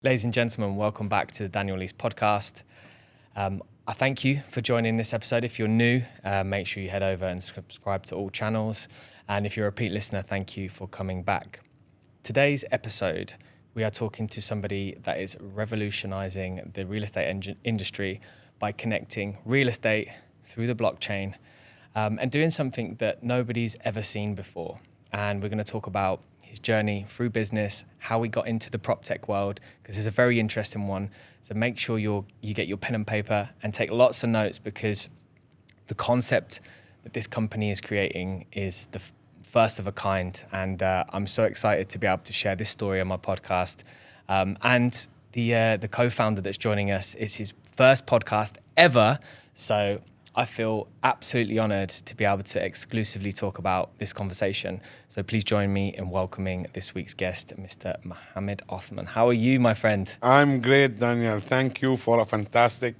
Ladies and gentlemen, welcome back to the Daniel Leese Podcast. I thank you for joining this episode. If you're new, make sure you head over and subscribe to all channels. And if you're a repeat listener, thank you for coming back. Today's episode, we are talking to somebody that is revolutionizing the real estate industry by connecting real estate through the blockchain and doing something that nobody's ever seen before. And we're going to talk about his journey through business, how he got into the PropTech world, because it's a very interesting one. So make sure you get your pen and paper and take lots of notes, because the concept that this company is creating is the first of a kind. And I'm so excited to be able to share this story on my podcast. And the co-founder that's joining us, is his first podcast ever. So I feel absolutely honored to be able to exclusively talk about this conversation. So please join me in welcoming this week's guest, Mr. Mohammed Othman. How are you, my friend? I'm great, Daniel. Thank you for a fantastic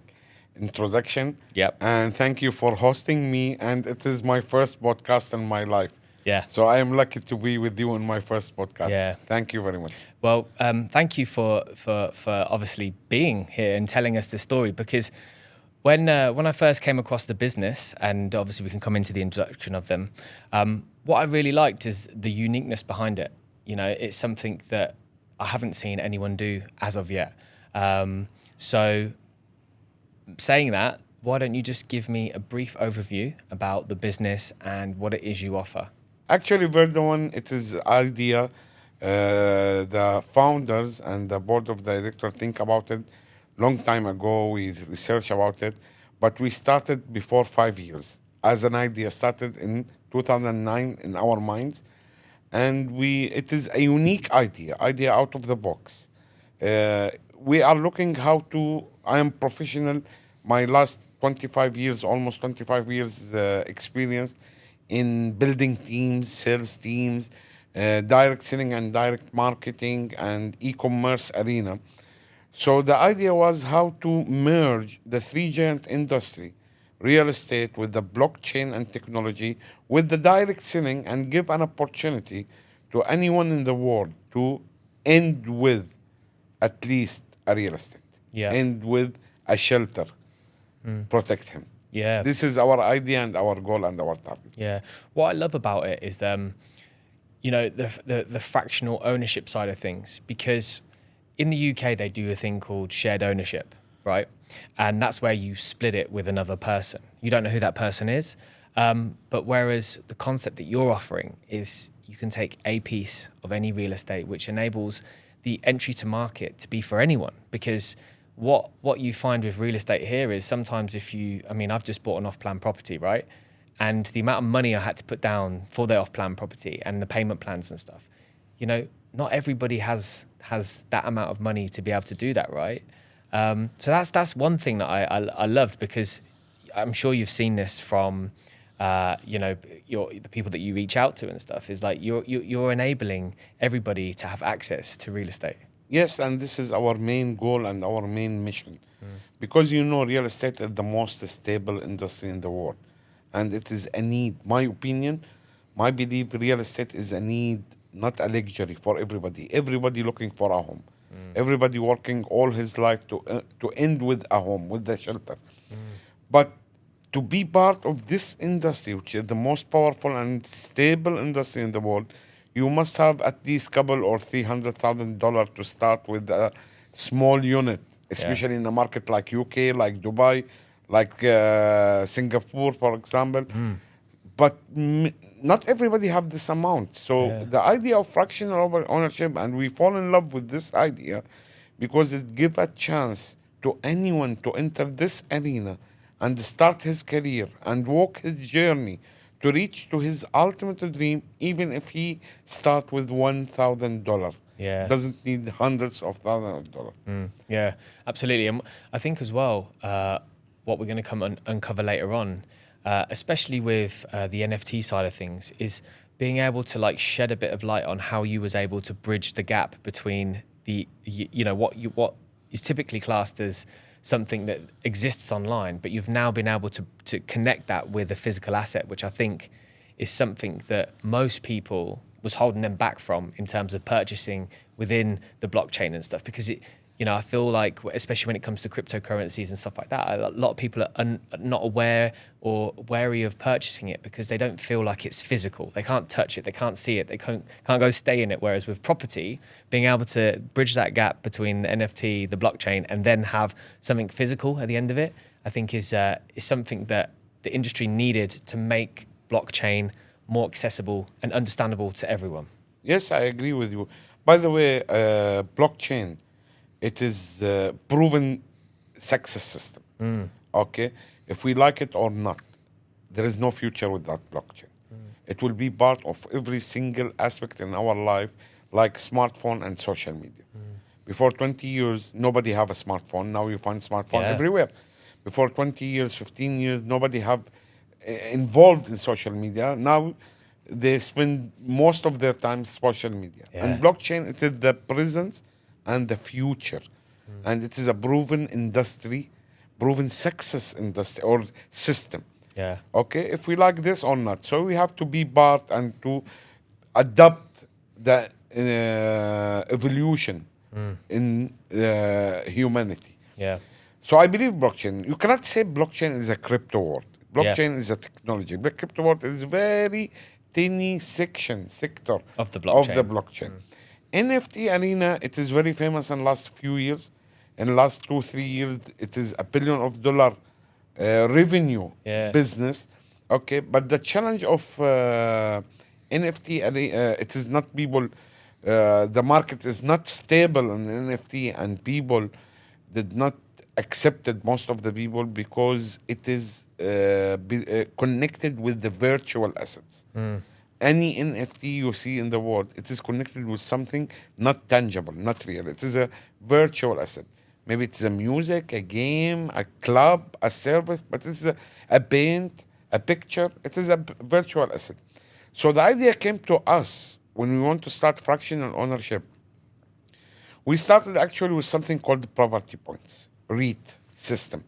introduction. Yep. And thank you for hosting me. And it is my first podcast in my life. Yeah. So I am lucky to be with you in my first podcast. Yeah. Thank you very much. Well, thank you for obviously being here and telling us the story, because when I first came across the business, and obviously we can come into the introduction of them, what I really liked is the uniqueness behind it. You know, it's something that I haven't seen anyone do as of yet. So saying that, why don't you just give me a brief overview about the business and what it is you offer? Actually, Verdon, it is idea. The founders and the board of directors think about it long time ago. We researched about it, but we started before 5 years as an idea. Started in 2009 in our minds, and it is a unique idea out of the box. We are looking how to. I am professional. My last 25 years, almost 25 years experience in building teams, sales teams, direct selling and direct marketing and e-commerce arena. So the idea was how to merge the three giant industry, real estate with the blockchain and technology, with the direct selling, and give an opportunity to anyone in the world to end with at least a real estate, end with a shelter, protect him. Yeah. This is our idea and our goal and our target. Yeah. What I love about it is, you know, the fractional ownership side of things, because in the UK, they do a thing called shared ownership, right? And that's where you split it with another person. You don't know who that person is. But whereas the concept that you're offering is you can take a piece of any real estate, which enables the entry to market to be for anyone. Because what you find with real estate here is sometimes I've just bought an off-plan property, right? And the amount of money I had to put down for the off-plan property and the payment plans and stuff, you know, not everybody has that amount of money to be able to do that, right? So that's one thing that I loved, because I'm sure you've seen this from, the people that you reach out to and stuff, is like you're enabling everybody to have access to real estate. Yes, and this is our main goal and our main mission. Because real estate is the most stable industry in the world. And it is a need. My opinion, my belief, real estate is a need, not a luxury for everybody. Everybody looking for a home. Everybody working all his life to end with a home, with the shelter. But to be part of this industry, which is the most powerful and stable industry in the world, you must have at least couple or $300,000 to start with a small unit, especially in a market like UK, like Dubai, like Singapore, for example. But not everybody have this amount. So the idea of fractional ownership, and we fall in love with this idea because it gives a chance to anyone to enter this arena and start his career and walk his journey to reach to his ultimate dream, even if he start with $1,000. Yeah. Doesn't need hundreds of thousands of dollars. Yeah, absolutely. And I think as well, what we're going to come and uncover later on, especially with the NFT side of things, is being able to like shed a bit of light on how you was able to bridge the gap between the, what is typically classed as something that exists online, but you've now been able to connect that with a physical asset, which I think is something that most people was holding them back from in terms of purchasing within the blockchain and stuff, because I feel like, especially when it comes to cryptocurrencies and stuff like that, a lot of people are not aware or wary of purchasing it because they don't feel like it's physical. They can't touch it, they can't see it, they can't go stay in it. Whereas with property, being able to bridge that gap between the NFT, the blockchain, and then have something physical at the end of it, I think is something that the industry needed to make blockchain more accessible and understandable to everyone. Yes, I agree with you. By the way, blockchain, it is a proven success system. Okay, if we like it or not, there is no future without blockchain. It will be part of every single aspect in our life, like smartphone and social media. Before 20 years, nobody have a smartphone. Now you find smartphone everywhere. Before 20 years, 15 years, nobody have involved in social media. Now they spend most of their time social media. And blockchain, it is the present and the future. And it is a proven industry, proven success industry or system. Yeah. Okay, if we like this or not. So we have to be part and to adapt the evolution in humanity. Yeah. So I believe blockchain. You cannot say blockchain is a crypto world. Blockchain is a technology. The crypto world is very tiny sector Of the blockchain. NFT arena, it is very famous in last few years. In last 2-3 years, it is $1 billion revenue business. Okay, but the challenge of NFT, it is not people. The market is not stable in NFT, and people did not accept it. Most of the people because it is connected with the virtual assets. Any NFT you see in the world, it is connected with something not tangible, not real. It is a virtual asset. Maybe it's a music, a game, a club, a service, but it's a paint, a picture. It is a virtual asset. So the idea came to us when we want to start fractional ownership. We started actually with something called property points, REIT system.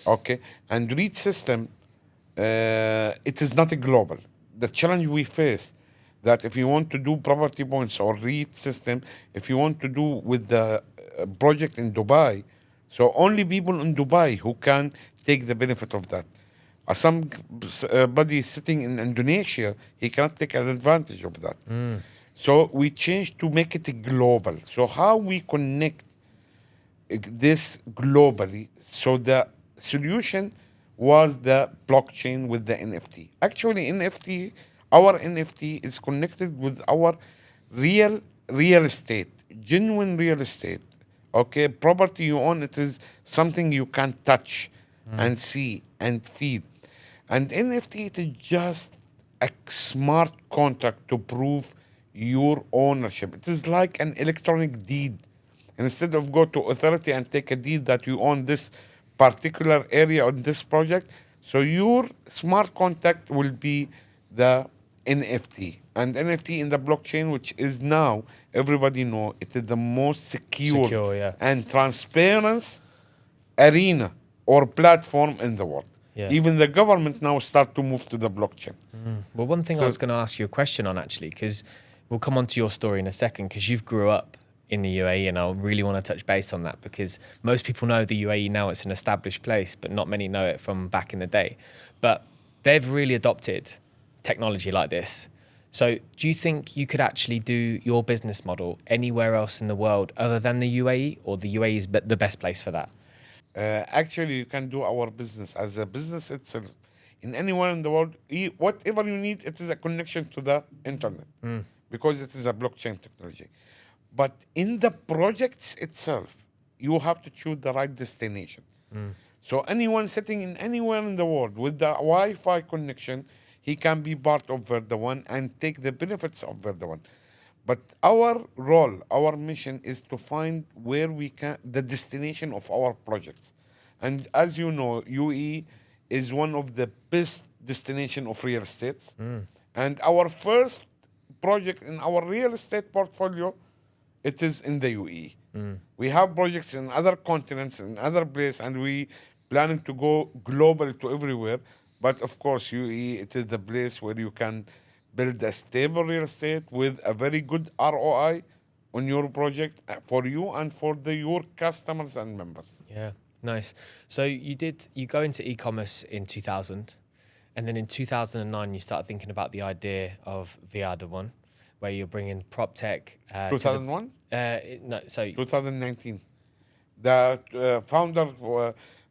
Okay, and REIT system, it is not a global. The challenge we face that if you want to do property points or REIT system, if you want to do with the project in Dubai, so only people in Dubai who can take the benefit of that. Somebody sitting in Indonesia, he cannot take an advantage of that. So we changed to make it global. So how we connect this globally? So the solution was the blockchain with the NFT. Actually, our NFT is connected with our real estate, genuine real estate. Okay, property you own, it is something you can touch and see and feel. And NFT, it is just a smart contract to prove your ownership. It is like an electronic deed. Instead of go to authority and take a deed that you own this particular area on this project, so your smart contract will be the NFT. And NFT in the blockchain, which is now, everybody know, it is the most secure and transparent arena or platform in the world. Yeah. Even the government now start to move to the blockchain. Well, one thing I was going to ask you a question on, actually, because we'll come on to your story in a second, because you've grew up in the UAE, and I really want to touch base on that, because most people know the UAE now, it's an established place, but not many know it from back in the day. But they've really adopted technology like this. So do you think you could actually do your business model anywhere else in the world other than the UAE, or the UAE is the best place for that? Actually, you can do our business as a business itself. In anywhere in the world, whatever you need, it is a connection to the internet because it is a blockchain technology. But in the projects itself, you have to choose the right destination. So anyone sitting in anywhere in the world with the Wi-Fi connection, he can be part of Verda One and take the benefits of Verda One. But our role, our mission is to find where we can, the destination of our projects. And as you know, UAE is one of the best destination of real estate. And our first project in our real estate portfolio, it is in the UAE. We have projects in other continents, in other places, and we planning to go global to everywhere. But of course, UAE, it is the place where you can build a stable real estate with a very good ROI on your project for you and for your customers and members. Yeah, nice. So you go into e-commerce in 2000, and then in 2009 you start thinking about the idea of VR the One, where you're bringing PropTech. 2001? No, so 2019. The founder,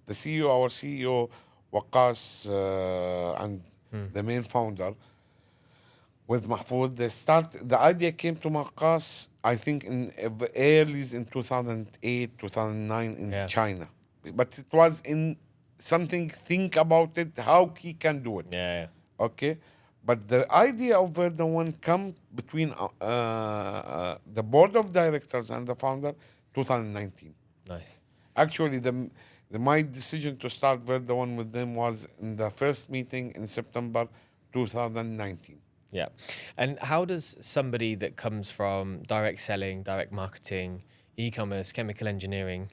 the CEO, our CEO, Waqas, and the main founder, with Mahfoud, the idea came to Waqas, I think, in early in 2008, 2009 in China. But it was in something, think about it, how he can do it. Yeah. Okay? But the idea of the one come between the board of directors and the founder, 2019. Nice. Actually, my decision to start Verda One with them was in the first meeting in September 2019. Yeah. And how does somebody that comes from direct selling, direct marketing, e-commerce, chemical engineering,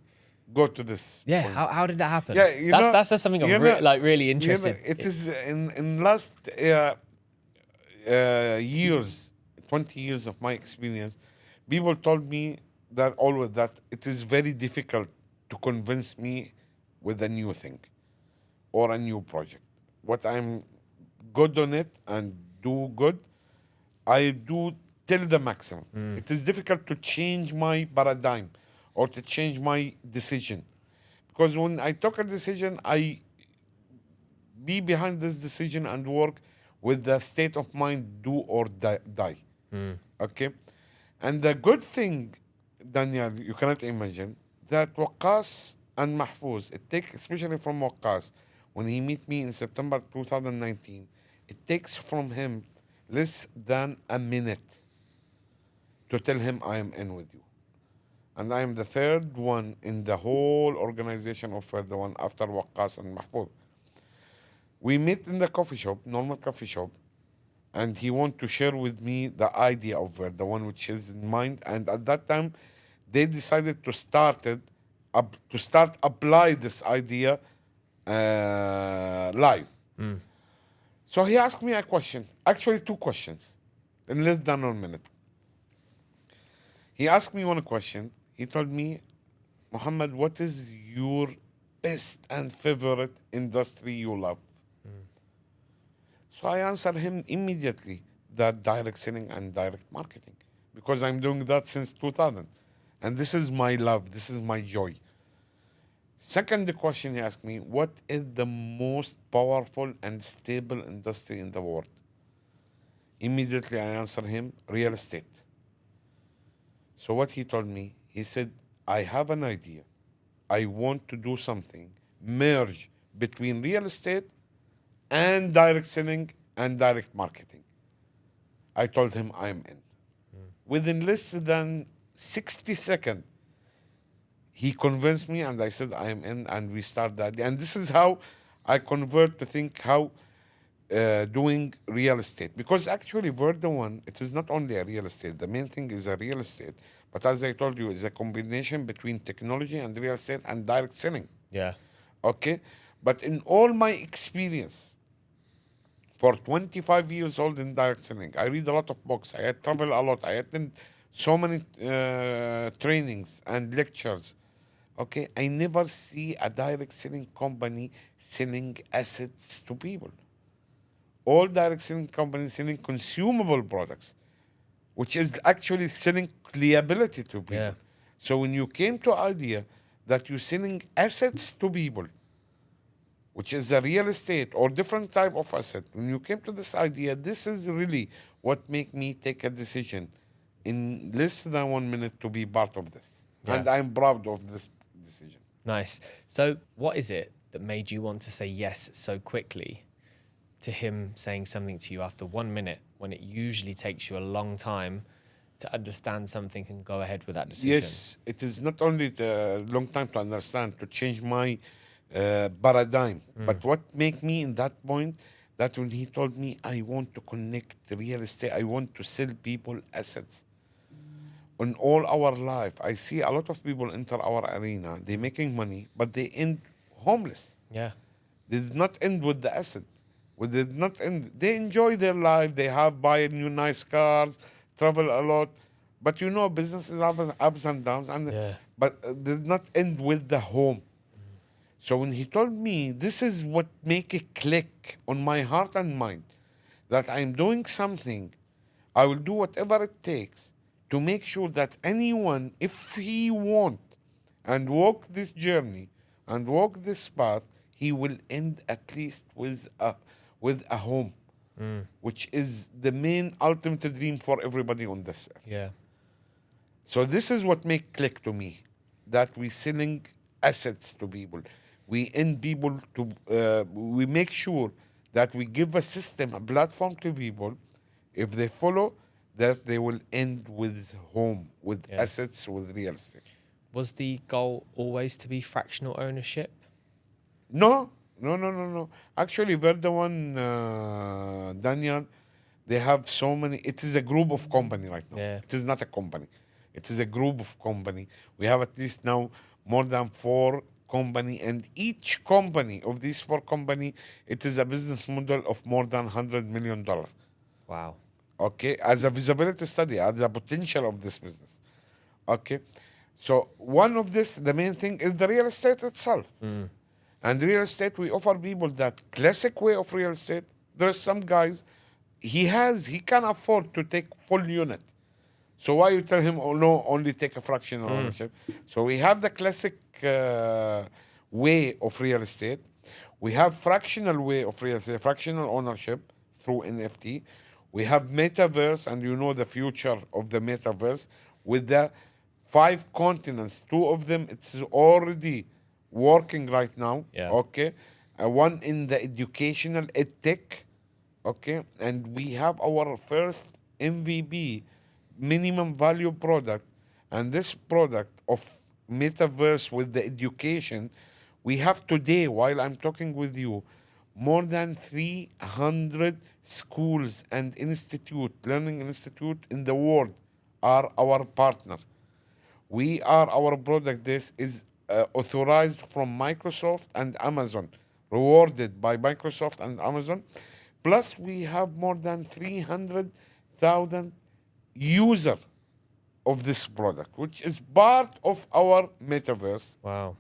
go to this? Yeah, point? how did that happen? Yeah, that's something I'm really interested. It is in last years, 20 years of my experience, people told me that always that it is very difficult to convince me with a new thing or a new project. What I'm good on it and do good, I do till the maximum. It is difficult to change my paradigm or to change my decision. Because when I took a decision, I be behind this decision and work with the state of mind, do or die. Okay? And the good thing, Daniel, you cannot imagine, that Waqas and Mahfouz, it takes, especially from Waqas, when he meet me in September 2019, it takes from him less than a minute to tell him I am in with you. And I am the third one in the whole organization of the one after Waqas and Mahfouz. We met in the coffee shop, normal coffee shop, and he want to share with me the idea of the one which is in mind. And at that time, they decided to start apply this idea live. So he asked me a question, actually two questions, in less than 1 minute. He asked me one question. He told me, Muhammad, what is your best and favorite industry you love? So I answered him immediately that direct selling and direct marketing, because I'm doing that since 2000. And this is my love, this is my joy. Second question he asked me, what is the most powerful and stable industry in the world? Immediately I answered him, real estate. So what he told me, he said, I have an idea. I want to do something, merge between real estate and direct selling and direct marketing. I told him I'm in. Within less than 60 seconds, he convinced me and I said I am in, and we start that. And this is how I convert to think how doing real estate. Because actually Verda One, it is not only a real estate. The main thing is a real estate. But as I told you, it's a combination between technology and real estate and direct selling. Yeah. Okay? But in all my experience, for 25 years old in direct selling, I read a lot of books. I travel a lot. I attend so many trainings and lectures. Okay? I never see a direct selling company selling assets to people. All direct selling companies selling consumable products, which is actually selling liability to people. Yeah. So when you came to idea that you're selling assets to people, which is a real estate or different type of asset, when you came to this idea, this is really what made me take a decision in less than 1 minute to be part of this. Yeah. And I'm proud of this decision. Nice. So what is it that made you want to say yes so quickly to him saying something to you after 1 minute, when it usually takes you a long time to understand something and go ahead with that decision? Yes, it is not only the long time to understand, to change my paradigm, but what made me in that point, that when he told me, I want to connect the real estate, I want to sell people assets. In all our life, I see a lot of people enter our arena, they're making money, but they end homeless. Yeah. They did not end with the asset. They did not end. They enjoy their life. They have buy new nice cars, travel a lot, But businesses have ups and downs, Yeah. but did not end with the home. So when he told me, this is what make it click on my heart and mind, that I'm doing something, I will do whatever it takes to make sure that anyone, if he want and walk this journey and walk this path, he will end at least with a home, which is the main ultimate dream for everybody on this earth. Yeah. So this is what make click to me, that we selling assets to people. We end people to, we make sure that we give a system, a platform to people. If they follow, that they will end with home, with Yeah. assets, with real estate. Was the goal always to be fractional ownership? No. Actually, Verdawan, Daniel, they have so many. It is a group of company right now. Yeah. It is not a company. It is a group of company. We have at least now more than 4 company, and each company of these 4 company, it is a business model of more than $100 million. Wow. Okay, as a visibility study, as the potential of this business. Okay, so one of this, the main thing is the real estate itself. And real estate, we offer people that classic way of real estate. There's some guys, he can afford to take full unit. So why you tell him, oh no, only take a fractional ownership? So we have the classic way of real estate. We have fractional way of real estate, fractional ownership through NFT. We have metaverse, and the future of the metaverse with the 5 continents. 2 of them, it's already working right now. Yeah. Okay. One in the educational edtech. Okay. And we have our first MVP, minimum value product. And this product of metaverse with the education, we have today, while I'm talking with you, more than 300 schools and learning institute in the world are our partner. Our product, this is authorized from Microsoft and Amazon, rewarded by Microsoft and Amazon. Plus, we have more than 300,000 user of this product, which is part of our metaverse. Wow.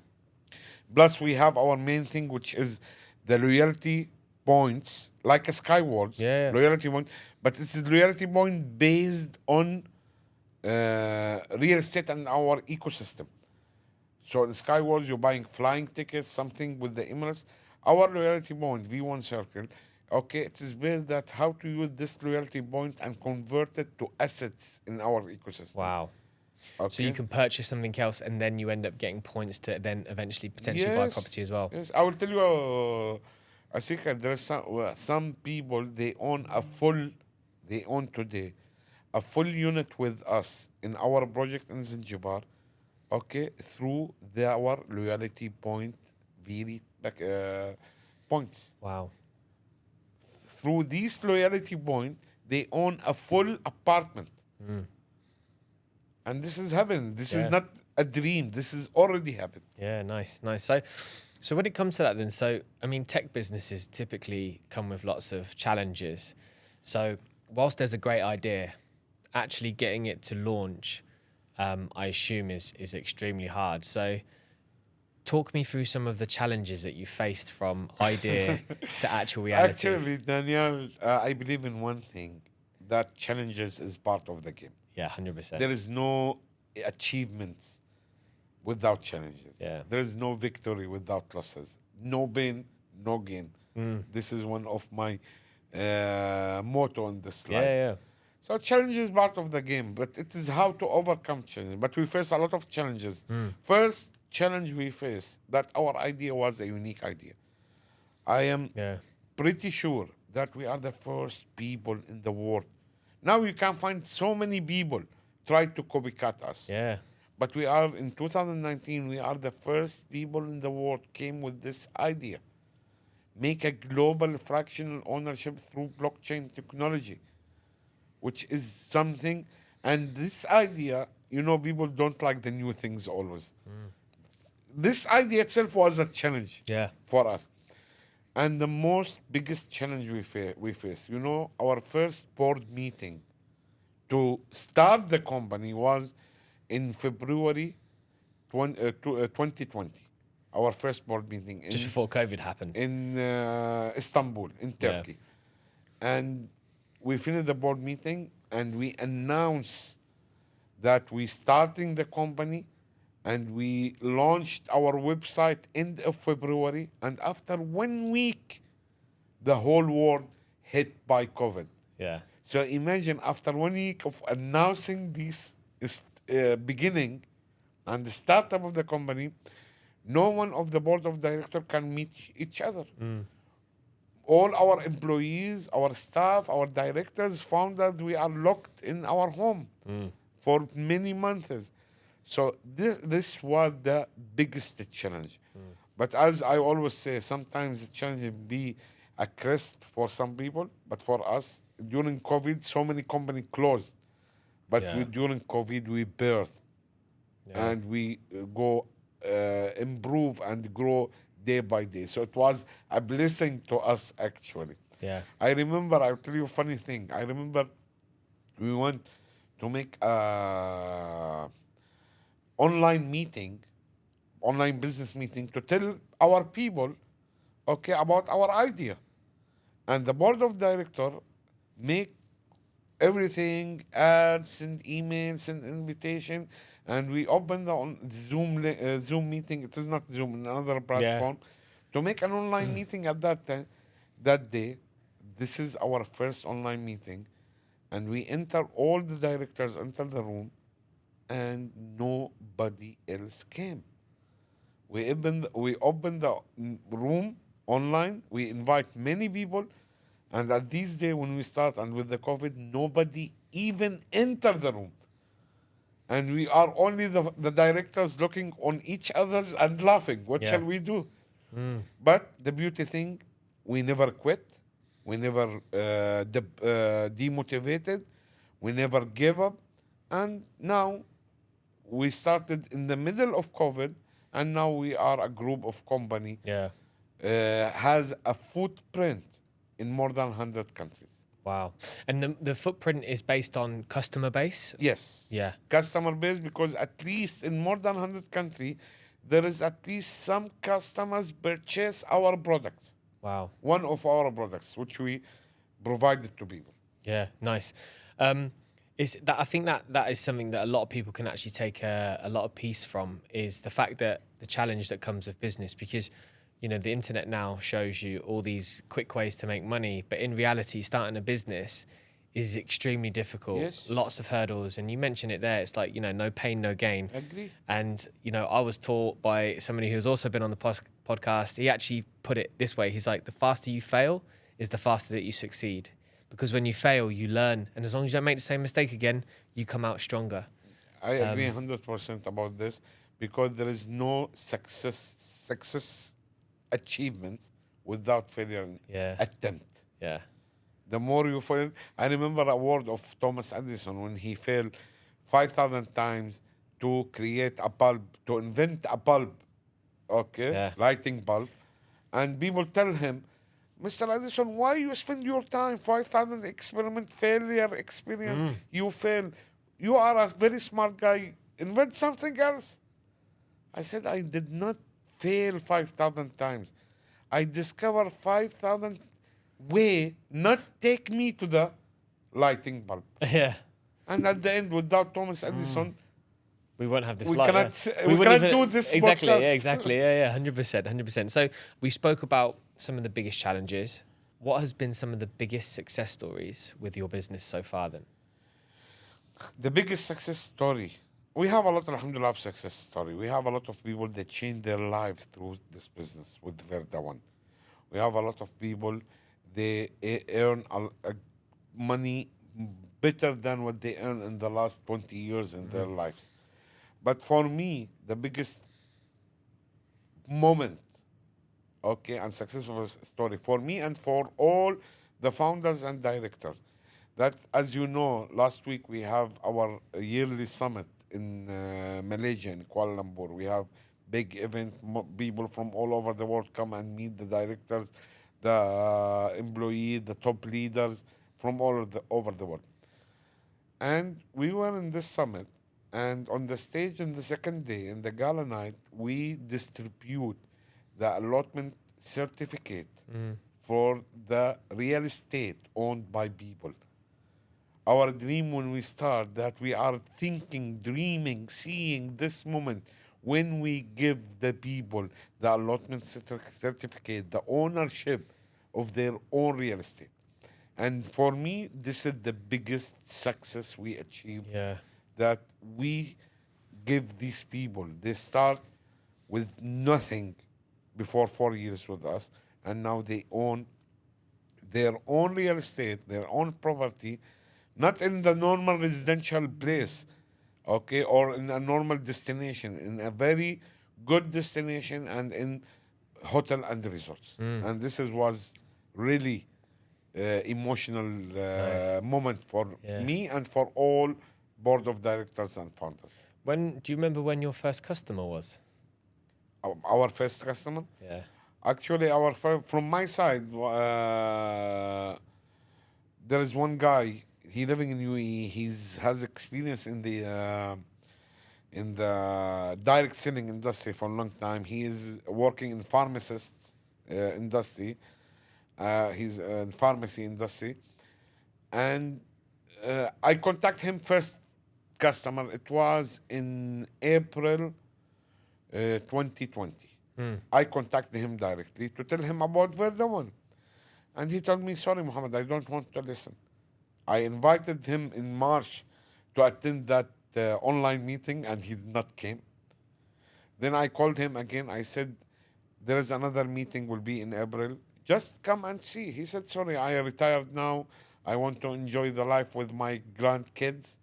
Plus, we have our main thing, which is the loyalty points, like a Skywards, Yeah. loyalty point, but it's a loyalty point based on real estate and our ecosystem. So in Skywards, you're buying flying tickets, something with the Emirates. Our loyalty point, V1 Circle, okay, it is based that how to use this loyalty point and convert it to assets in our ecosystem. Wow. Okay. So you can purchase something else, and then you end up getting points to then eventually potentially buy property as well. Yes, I will tell you, Asika, there are some people, they own today a full unit with us in our project in Zanzibar, okay, through our loyalty point, points. Wow. Through these loyalty point, they own a full apartment. And this is heaven. This is not a dream. This is already happened. Yeah, nice. So when it comes to that then, so, I mean, tech businesses typically come with lots of challenges. So whilst there's a great idea, actually getting it to launch, I assume is extremely hard. So talk me through some of the challenges that you faced from idea to actual reality. Actually, Daniel, I believe in one thing, that challenges is part of the game. Yeah, 100%. There is no achievements without challenges. Yeah. There is no victory without losses. No pain, no gain. This is one of my motto in this life. Yeah. So challenge is part of the game, but it is how to overcome challenge. But we face a lot of challenges. First challenge we face, that our idea was a unique idea. I am pretty sure that we are the first people in the world. Now you can find so many people try to copycat us. Yeah. But we are, in 2019, we are the first people in the world came with this idea. Make a global fractional ownership through blockchain technology, which is something, and this idea, people don't like the new things always. This idea itself was a challenge for us. And the biggest challenge we faced, our first board meeting to start the company was in February 2020. Our first board meeting Just before COVID happened. in Istanbul, in Yeah. Turkey. And we finished the board meeting and we announced that we starting the company, and we launched our website end of February. And after 1 week, the whole world hit by COVID. Yeah. So imagine after 1 week of announcing this beginning and the startup of the company, no one of the board of directors can meet each other. All our employees, our staff, our directors found that we are locked in our home for many months. So this was the biggest challenge. But as I always say, sometimes the challenge will be a crest for some people, but for us, during COVID, so many companies closed. But Yeah. during COVID, we birthed and we go improve and grow day by day. So it was a blessing to us, actually. Yeah. I remember, I'll tell you a funny thing. I remember we went to make a online business meeting to tell our people, okay, about our idea. And the board of director make everything, ads, send emails, send invitation, and we open the Zoom meeting. It is not Zoom, another platform, to make an online meeting at that day. This is our first online meeting, and we enter, all the directors enter the room, and nobody else came. We opened the room online. We invite many people, and at this day when we start and with the COVID, nobody even entered the room. And we are only the directors looking on each other's and laughing. What shall we do? But the beauty thing, we never quit. We never demotivated. We never gave up. And now we started in the middle of COVID, and now we are a group of company has a footprint in more than 100 countries. Wow. And the footprint is based on customer base? Yes. Yeah. Customer base, because at least in more than 100 countries, there is at least some customers purchase our products. Wow. One of our products, which we provided to people. Yeah, nice. I think that is something that a lot of people can actually take a lot of peace from, is the fact that the challenge that comes with business, because the internet now shows you all these quick ways to make money, but in reality, starting a business is extremely difficult. Yes. Lots of hurdles, and you mentioned it there. It's like, no pain, no gain. Agree. And I was taught by somebody who's also been on the podcast. He actually put it this way. He's like, the faster you fail is the faster that you succeed. Because when you fail, you learn. And as long as you don't make the same mistake again, you come out stronger. I agree 100% about this, because there is no success achievement without failure attempt. Yeah. The more you fail, I remember a word of Thomas Edison when he failed 5,000 times to create a bulb, to invent a bulb, lighting bulb. And people tell him, Mr. Edison, why you spend your time, 5,000 experiment, failure experience, you fail. You are a very smart guy, invent something else. I said, I did not fail 5,000 times. I discovered 5,000 way not take me to the lighting bulb. Yeah. And at the end, without Thomas Edison, we won't have this we light. cannot do this exactly. podcast. Yeah, exactly. Yeah, 100%. So we spoke about some of the biggest challenges. What has been some of the biggest success stories with your business so far then? The biggest success story. We have a lot, alhamdulillah, of success story. We have a lot of people that change their lives through this business with Verda One. We have a lot of people, they earn money better than what they earned in the last 20 years in their lives. But for me, the biggest moment, and successful story for me and for all the founders and directors, that, as you know, last week we have our yearly summit in Malaysia, in Kuala Lumpur. We have big event, people from all over the world come and meet the directors, the employees, the top leaders from all over the world. And we were in this summit, and on the stage in the second day, in the gala night, we distribute the allotment certificate for the real estate owned by people. Our dream when we start that we are thinking, dreaming, seeing this moment when we give the people the allotment certificate, the ownership of their own real estate. And for me, this is the biggest success we achieved. Yeah. That we give these people, they start with nothing before 4 years with us, and now they own their own real estate, their own property, not in the normal residential place, okay, or in a normal destination, in a very good destination and in hotel and resorts. And this was really emotional Nice. moment for Yeah. me and for all board of directors and founders. Do you remember when your first customer was? Our first customer, Yeah. actually, from my side, there is one guy. He living in UAE. He's has experience in the direct selling industry for a long time. He is working in pharmacist industry. He's in pharmacy industry, and I contact him first customer. It was in April 2020. I contacted him directly to tell him about Verdawan. And he told me, sorry, Muhammad, I don't want to listen. I invited him in March to attend that online meeting, and he did not came. Then I called him again. I said, there is another meeting will be in April. Just come and see. He said, sorry, I retired now. I want to enjoy the life with my grandkids.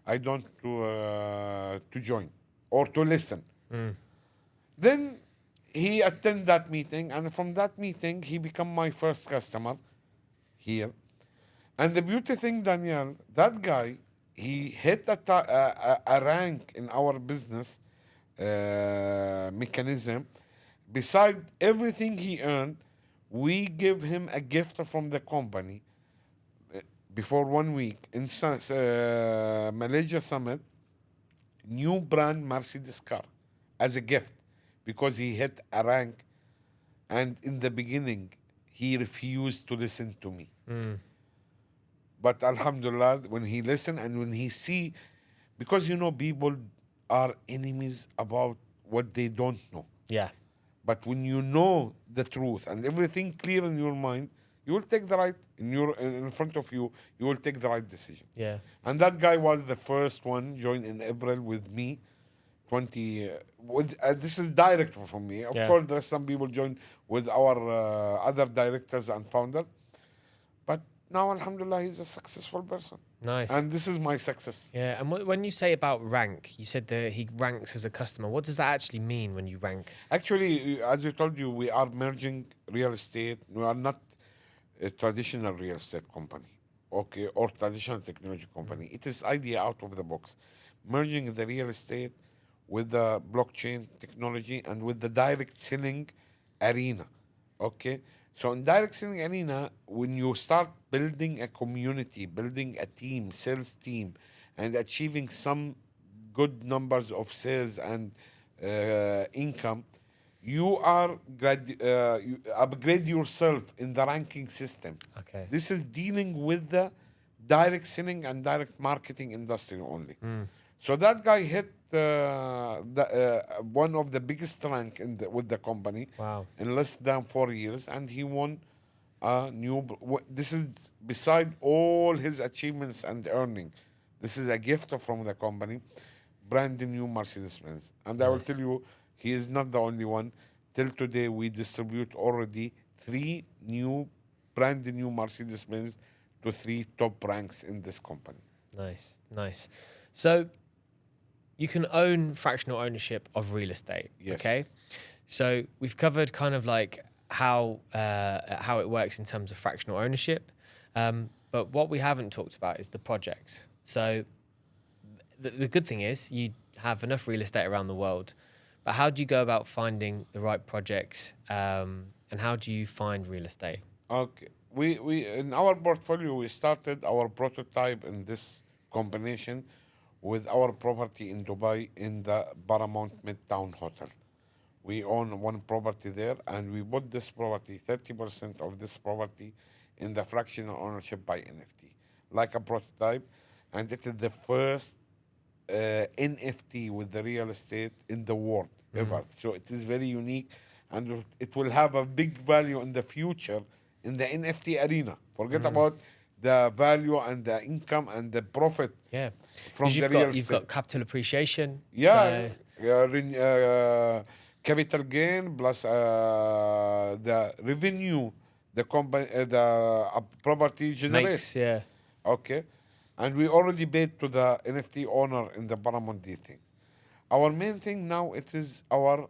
I don't to join or to listen. Then he attended that meeting, and from that meeting, he became my first customer here. And the beauty thing, Daniel, that guy, he hit a rank in our business mechanism. Beside everything he earned, we give him a gift from the company before 1 week in Malaysia Summit, new brand Mercedes car as a gift because he hit a rank, and in the beginning he refused to listen to me. But Alhamdulillah, when he listen and when he see, because people are enemies about what they don't know. Yeah. But when you know the truth and everything clear in your mind, you will take the right in front of you. You will take the right decision. Yeah. And that guy was the first one joined in April with me. This is direct from me. Of course, there are some people joined with our other directors and founders. But now, Alhamdulillah, he's a successful person. Nice. And this is my success. Yeah. And when you say about rank, you said that he ranks as a customer. What does that actually mean when you rank? Actually, as I told you, we are merging real estate. We are not a traditional real estate company, okay, or traditional technology company. It is idea out of the box, merging the real estate with the blockchain technology and with the direct selling arena, okay. So in direct selling arena, when you start building a community, building a team, sales team, and achieving some good numbers of sales and income, you upgrade yourself in the ranking system. Okay. This is dealing with the direct selling and direct marketing industry only. So that guy hit one of the biggest rank with the company. Wow. In less than 4 years, and he won a new. This is beside all his achievements and earning. This is a gift from the company, brand new Mercedes-Benz. And I will tell you, he is not the only one. Till today, we distribute already 3 brand new Mercedes-Benz to 3 top ranks in this company. Nice. So you can own fractional ownership of real estate. Yes. Okay. So we've covered kind of like how it works in terms of fractional ownership. But what we haven't talked about is the projects. So the good thing is you have enough real estate around the world, but how do you go about finding the right projects? And how do you find real estate? Okay. We in our portfolio, we started our prototype in this combination with our property in Dubai in the Paramount Midtown Hotel. We own one property there, and we bought this property, 30% of this property, in the fractional ownership by NFT, like a prototype. And it is the first NFT with the real estate in the world ever. So it is very unique, and it will have a big value in the future in the NFT arena. Forget about the value and the income and the profit Yeah, from because the real you've estate. got capital appreciation. Yeah, So capital gain plus the revenue the company the property generates. makes, yeah. Okay, and we already paid to the NFT owner in the Paramount D thing. Our main thing now it is our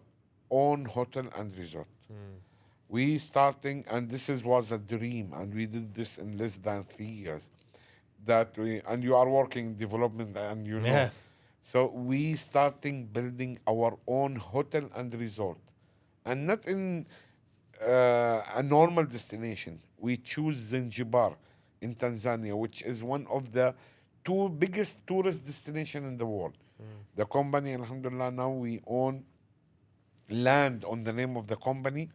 own hotel and resort. We starting, and this was a dream, and we did this in less than 3 years. That we and you are working development, and you know. Yeah. So we starting building our own hotel and resort, and not in a normal destination. We choose Zanzibar in Tanzania, which is one of the two biggest tourist destination in the world. The company, alhamdulillah, now we own land on the name of the company.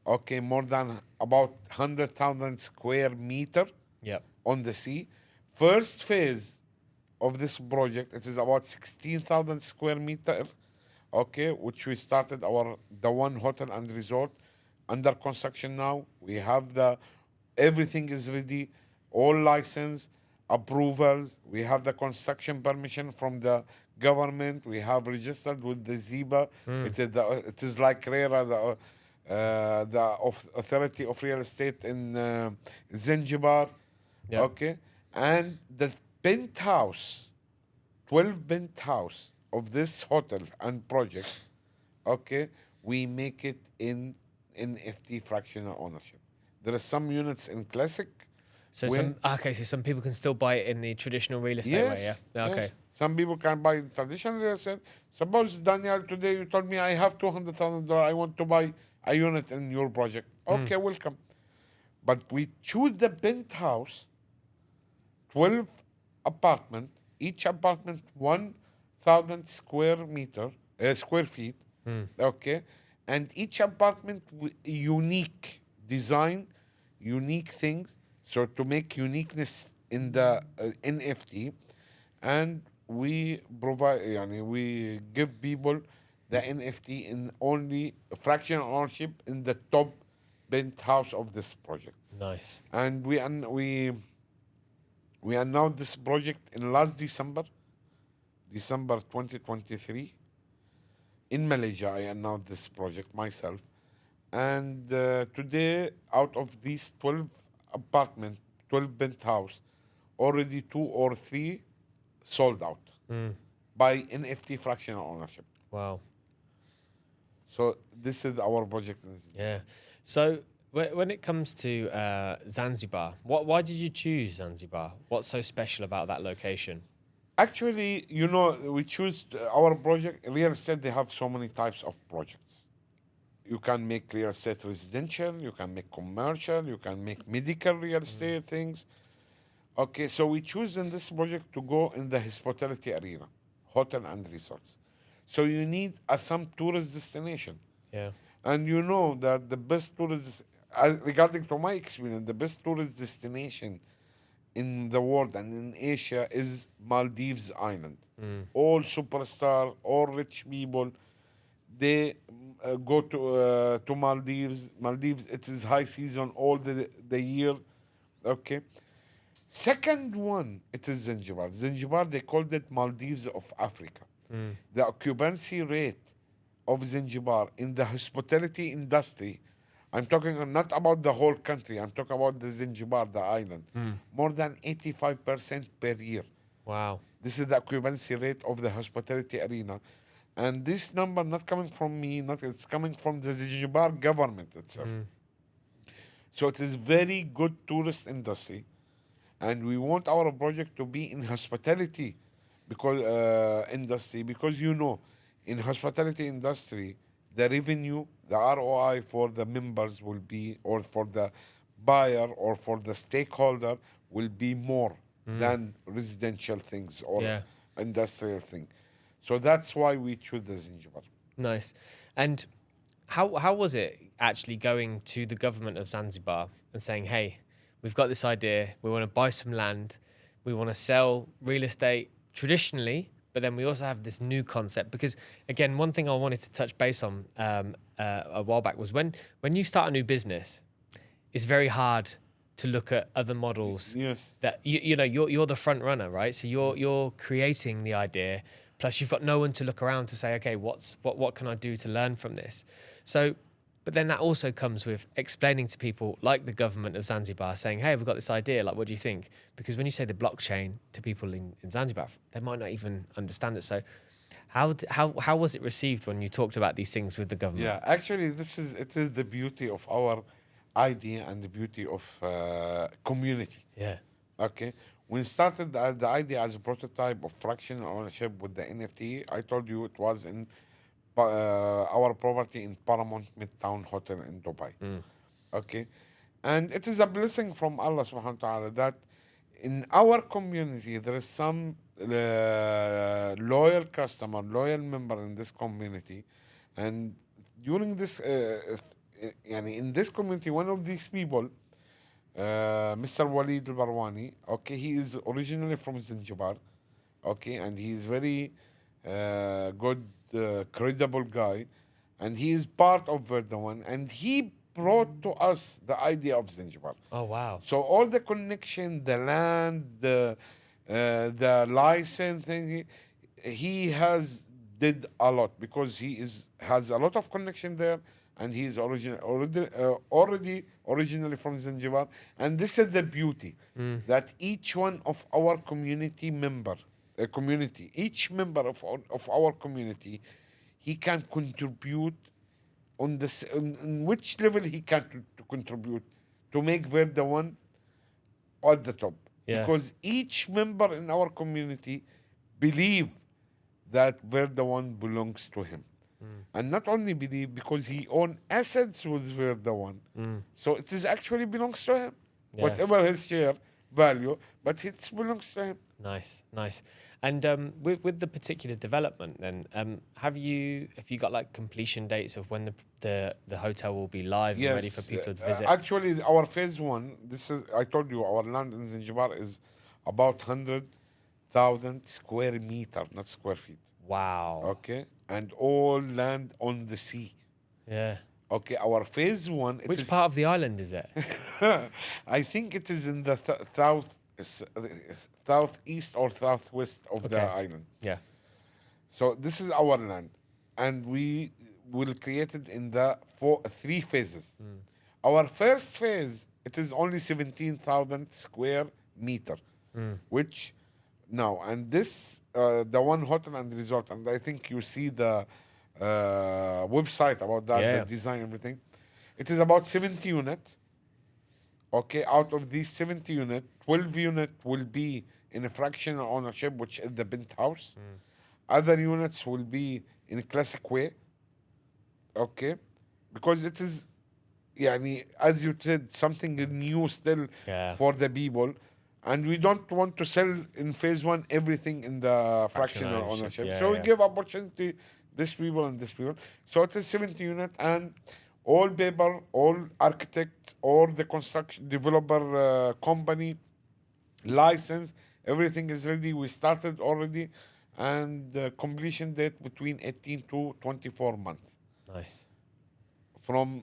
Okay, more than about 100,000 square meter Yep. on the sea. First phase of this project, it is about 16,000 square meter, okay, which we started the one hotel and resort under construction now. We have everything is ready, all license, approvals. We have the construction permission from the government. We have registered with the ZIBA. It is like RERA, the Authority of Real Estate in Zanzibar. Yep. Okay, and the penthouse, 12 penthouse of this hotel and project, okay, we make it in NFT fractional ownership. There are some units in classic. So so some people can still buy it in the traditional real estate way, yeah? Yes. Okay. Some people can buy traditional real estate. Suppose, Daniel, today you told me I have $200,000. I want to buy a unit in your project. Okay, welcome. But we choose the penthouse, 12 apartment, each apartment 1,000 square feet. Okay, and each apartment unique design, unique things. So to make uniqueness in the NFT, and we provide, we give people the NFT in only fractional ownership in the top penthouse of this project. Nice. And we announced this project in last December 2023. In Malaysia, I announced this project myself. And today, out of these 12 apartments, 12 penthouse, already 2 or 3 sold out by NFT fractional ownership. Wow. So this is our project. Yeah. So when it comes to Zanzibar, why did you choose Zanzibar? What's so special about that location? Actually, we choose our project. Real estate, they have so many types of projects. You can make real estate residential, you can make commercial, you can make medical real estate things. Okay, so we choose in this project to go in the hospitality arena, hotel and resorts. So you need some tourist destination. Yeah. And you know that the best tourist, regarding to my experience, the best tourist destination in the world and in Asia is Maldives Island. All superstar, all rich people, they go to Maldives. Maldives, it is high season all the year. Okay. Second one, it is Zanzibar. Zanzibar, they called it Maldives of Africa. The occupancy rate of Zanzibar in the hospitality industry, I'm talking not about the whole country, I'm talking about the Zanzibar, the island, more than 85% per year. Wow. This is the occupancy rate of the hospitality arena. And this number not coming from me, it's coming from the Zanzibar government itself. So it is very good tourist industry. And we want our project to be in hospitality industry, because in hospitality industry, the revenue, the ROI for the members will be, or for the buyer or for the stakeholder will be more than residential things or Yeah. industrial thing. So that's why we choose the Zanzibar. Nice. And how was it actually going to the government of Zanzibar and saying, hey, we've got this idea, we want to buy some land, we want to sell real estate traditionally, but then we also have this new concept? Because again, one thing I wanted to touch base on a while back was when you start a new business, it's very hard to look at other models. Yes. That you know you're the front runner, right? So you're creating the idea, plus you've got no one to look around to say, okay, what can I do to learn from this? So, but then that also comes with explaining to people like the government of Zanzibar, saying, hey, we've got this idea, like, what do you think? Because when you say the blockchain to people in Zanzibar, they might not even understand it. So how was it received when you talked about these things with the government? Yeah, actually, it is the beauty of our idea and the beauty of community. Yeah. Okay, when started the idea as a prototype of fractional ownership with the NFT, I told you it was in our property in Paramount Midtown Hotel in Dubai. Okay, and it is a blessing from Allah Subhanahu wa Taala that in our community there is some loyal customer, loyal member in this community, and during this, in this community, one of these people, Mr. Walid Al Barwani, okay, he is originally from Zanzibar, okay, and he is very good, credible guy, and he is part of Verdawan, and he brought to us the idea of Zanzibar. Oh, wow. So all the connection, the land, the license thing, he has did a lot because has a lot of connection there, and he is already originally from Zanzibar. And this is the beauty that each one of our community member, each member of our community, he can contribute on this, in which level he can to contribute to make Verda one at the top. Yeah. Because each member in our community believe that Verda one belongs to him. And not only believe, because he own assets with Verda one. So it is actually belongs to him. Yeah. Whatever his share value, but it belongs to him. Nice. And with the particular development, then have you got like completion dates of when the hotel will be live and ready for people to visit? Actually, our phase one, I told you, our land in Zanzibar is about 100,000 square meter, not square feet. Wow. Okay, and all land on the sea. Yeah. Okay, our phase one. Which part of the island is it? I think it is in the southeast or southwest of the island. Yeah. So this is our land, and we will create it in the three phases. Our first phase, it is only 17,000 square meter, which now, and this the one hotel and resort, and I think you see the website about that, the design, everything. It is about 70 units. Okay, out of these 70 units, 12 units will be in a fractional ownership, which is the penthouse. Other units will be in a classic way. Okay, because it is, as you said, something new still for the people. And we don't want to sell in phase one everything in the fractional ownership. So we give opportunity this people and this people. So it is 70 units, and all paper, all architect, all the construction developer company, license, everything is ready. We started already, and the completion date between 18 to 24 months. Nice. From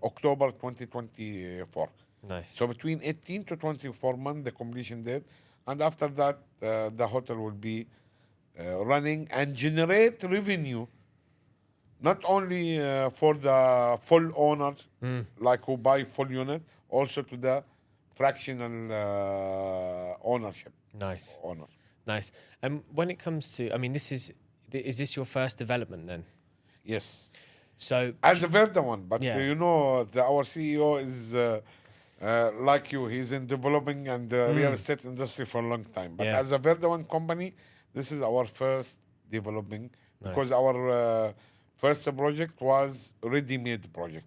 October 2024. Nice. So between 18 to 24 months, the completion date, and after that, the hotel will be running and generate revenue, not only for the full owner, like who buy full unit, also to the fractional ownership. Nice. Owner. Nice. And when it comes to, is this your first development then? Yes. So as a Verda one, but our CEO is. Like you, he's in developing and real estate industry for a long time. But as a Verda one company, this is our first developing, because our first project was ready-made project.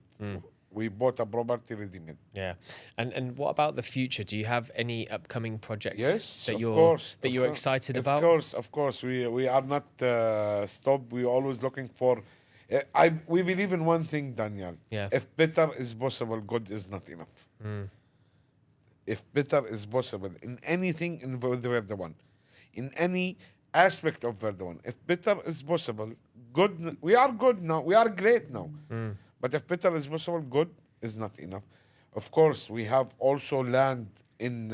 We bought a property ready-made. Yeah. And what about the future? Do you have any upcoming projects Yes, that of you're course. excited Of about? Of course. We are not stopped. We're always looking for. We believe in one thing, Daniel. Yeah. If better is possible, good is not enough. If better is possible in anything in the one, in any aspect of the one, if better is possible, good. We are good now. We are great now. But if better is possible, good is not enough. Of course, we have also land in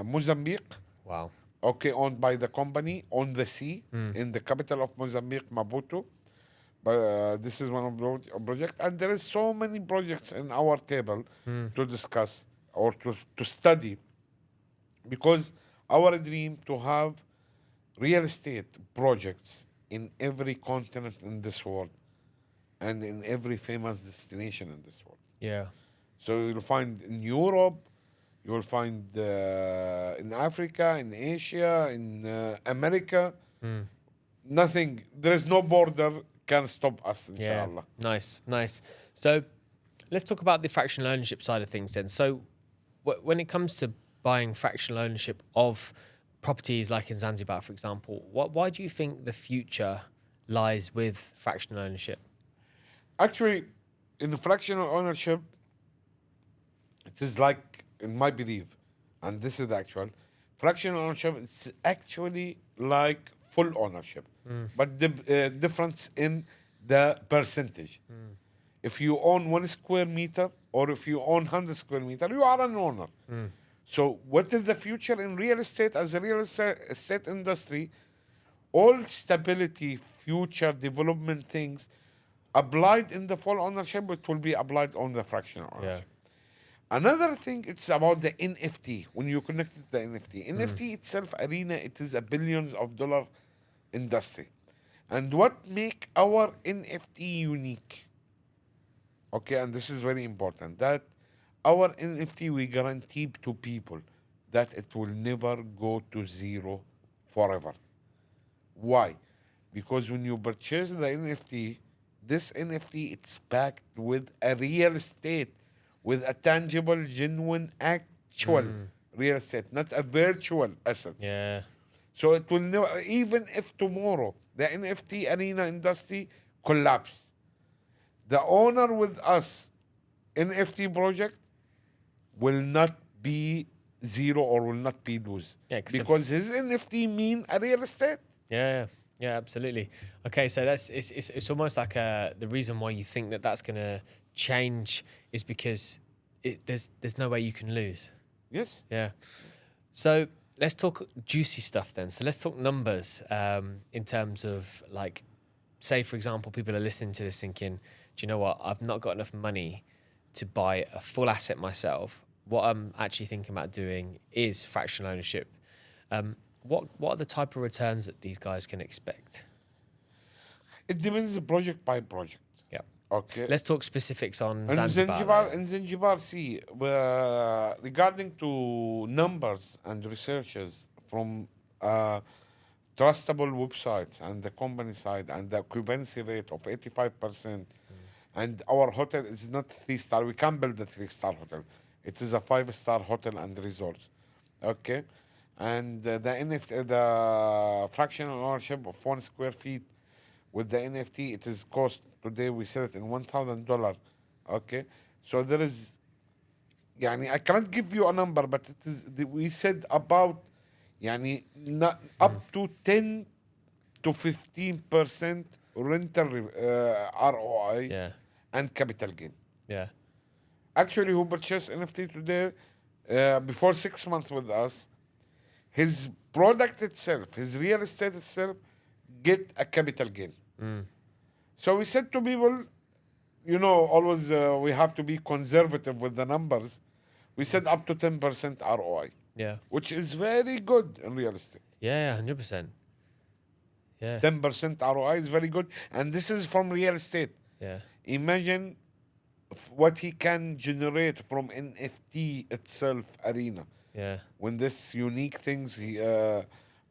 Mozambique. Wow. Okay, owned by the company on the sea in the capital of Mozambique, Maputo. But this is one of the projects, and there is so many projects in our table to discuss or to study, because our dream to have real estate projects in every continent in this world and in every famous destination in this world. Yeah. So you'll find in Europe, you'll find in Africa, in Asia, in America. Nothing, there is no border can stop us, Yeah. inshallah. Nice. So let's talk about the fractional ownership side of things then. So when it comes to buying fractional ownership of properties like in Zanzibar, for example, why do you think the future lies with fractional ownership? Actually, in fractional ownership, it is like, in my belief, and this is the actual, fractional ownership, it's actually like full ownership, but the difference in the percentage. If you own 1 square meter or if you own 100 square meter, you are an owner. So what is the future in real estate as a real estate industry? All stability, future development things applied in the full ownership, it will be applied on the fractional ownership. Another thing, it's about the NFT. When you connect it to the NFT, NFT itself, arena, it is a billions of dollar industry. And what make our NFT unique? Okay, and this is very important, that our NFT, we guarantee to people that it will never go to zero forever. Why? Because when you purchase the NFT, this NFT, it's backed with a real estate, with a tangible, genuine, actual real estate, not a virtual asset. Yeah. So it will never, even if tomorrow the NFT arena industry collapse, the owner with us NFT project will not be zero or will not be lose, because his NFT mean a real estate. Yeah, absolutely. Okay, so it's almost like the reason why you think that that's going to change is because there's no way you can lose. Yes. Yeah. So let's talk juicy stuff then. So let's talk numbers in terms of, like, say, for example, people are listening to this thinking, do you know what? I've not got enough money to buy a full asset myself. What I'm actually thinking about doing is fractional ownership. What are the type of returns that these guys can expect? It depends project by project. Yeah. Okay. Let's talk specifics on In Zanzibar. Zanzibar, see, regarding to numbers and researches from trustable websites and the company side, and the occupancy rate of 85%, and our hotel is not 3-star. We can't build a 3-star hotel. It is a 5-star hotel and resort. Okay, and the NFT, the fractional ownership of 1 square feet with the NFT, it is cost today. We sell it in $1,000. Okay, so there is, يعني, I cannot give you a number, but it is, we said about, يعني, not up to 10 to 15% rental ROI. Yeah. And capital gain. Yeah. Actually, who purchased NFT today before 6 months with us, his product itself, his real estate itself, get a capital gain. So we said to people, you know, always we have to be conservative with the numbers. We said up to 10% ROI. Yeah. Which is very good in real estate. Yeah, 100%. Yeah. 10% ROI is very good. And this is from real estate. Yeah. Imagine what he can generate from NFT itself arena. Yeah. When this unique things,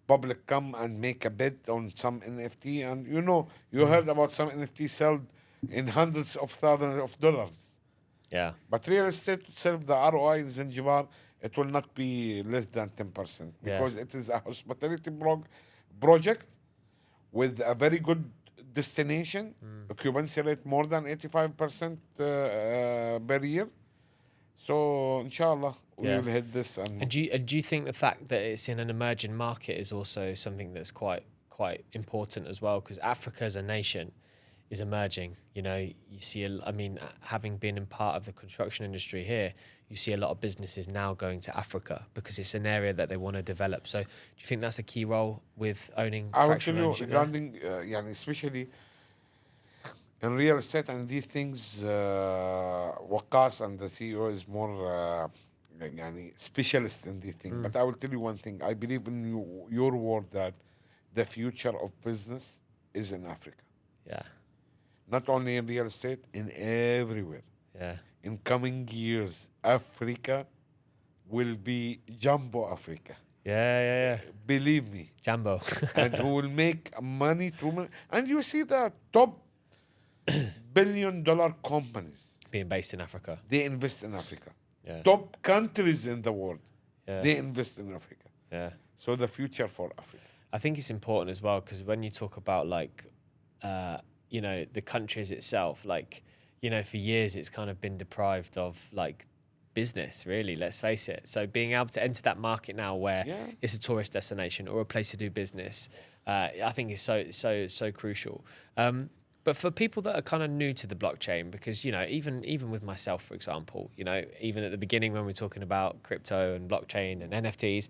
public come and make a bid on some NFT, and you know, you heard about some NFT sold in hundreds of thousands of dollars. Yeah. But real estate itself, the ROI in Zanzibar, it will not be less than 10% because it is a hospitality project with a very good destination, occupancy rate more than 85% per year. So, inshallah, we Yeah. will hit this. And Do you think the fact that it's in an emerging market is also something that's quite important as well? Because Africa as a nation is emerging. You know, you see, having been in part of the construction industry here, you see a lot of businesses now going to Africa because it's an area that they want to develop. So, do you think that's a key role with owning I will tell fractional you ownership there? regarding, especially in real estate and these things, Waqas and the CEO is more specialist in these things. But I will tell you one thing. I believe in your word that the future of business is in Africa. Yeah. Not only in real estate, in everywhere. Yeah. In coming years, Africa will be jumbo Africa. Yeah. Believe me. Jambo. And who will make money through money. And you see the top billion-dollar companies. Being based in Africa. They invest in Africa. Yeah. Top countries in the world. Yeah. They invest in Africa. Yeah. So the future for Africa. I think it's important as well because when you talk about the countries itself, for years it's kind of been deprived of business, really, let's face it. So being able to enter that market now where it's a tourist destination or a place to do business, I think is so crucial. But for people that are kind of new to the blockchain, because, even with myself, for example, even at the beginning when we're talking about crypto and blockchain and NFTs,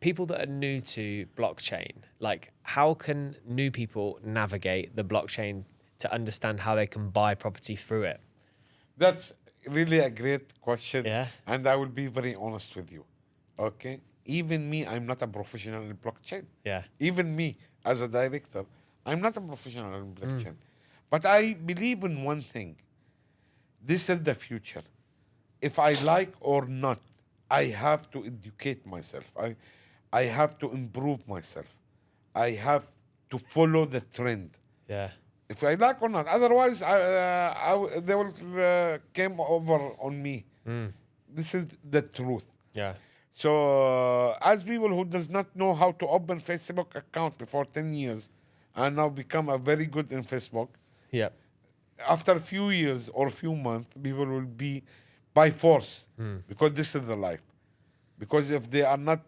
people that are new to blockchain, how can new people navigate the blockchain to understand how they can buy property through it? That's really a great question. Yeah. And I will be very honest with you. Okay? Even me, I'm not a professional in blockchain. Yeah. Even me, as a director, I'm not a professional in blockchain. But I believe in one thing. This is the future. If I like or not, I have to educate myself. I have to improve myself. I have to follow the trend. Yeah. If I like or not. Otherwise, they will came over on me. This is the truth. Yeah. So as people who does not know how to open Facebook account before 10 years and now become a very good in Facebook, Yeah. after a few years or a few months, people will be by force because this is the life. Because if they are not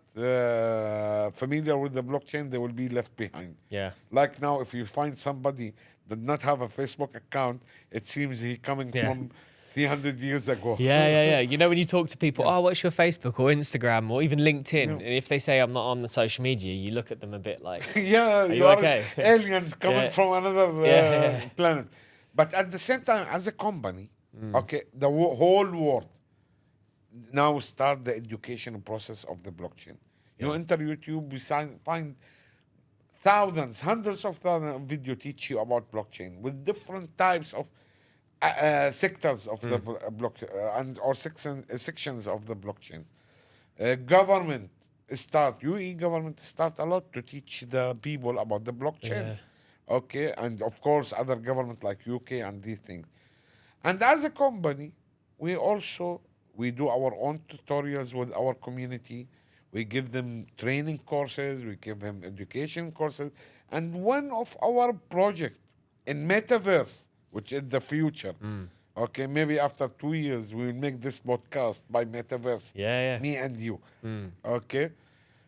familiar with the blockchain, they will be left behind. Yeah. Like now, if you find somebody that not have a Facebook account, it seems he coming from 300 years ago. Yeah. When you talk to people, what's your Facebook or Instagram or even LinkedIn? And if they say I'm not on the social media, you look at them a bit like, yeah, are you okay? Aliens coming from another planet. But at the same time, as a company, the whole world now start the education process of the blockchain. You enter YouTube, you find thousands, hundreds of thousands of video teach you about blockchain with different types of sectors of the blockchain or sections of the blockchain. Government start, UAE government start a lot to teach the people about the blockchain. Okay, and of course other government like UK and these things. And as a company, we do our own tutorials with our community. We give them training courses, we give them education courses. And one of our projects in metaverse, which is the future, okay, maybe after 2 years, we will make this podcast by metaverse, me and you, okay?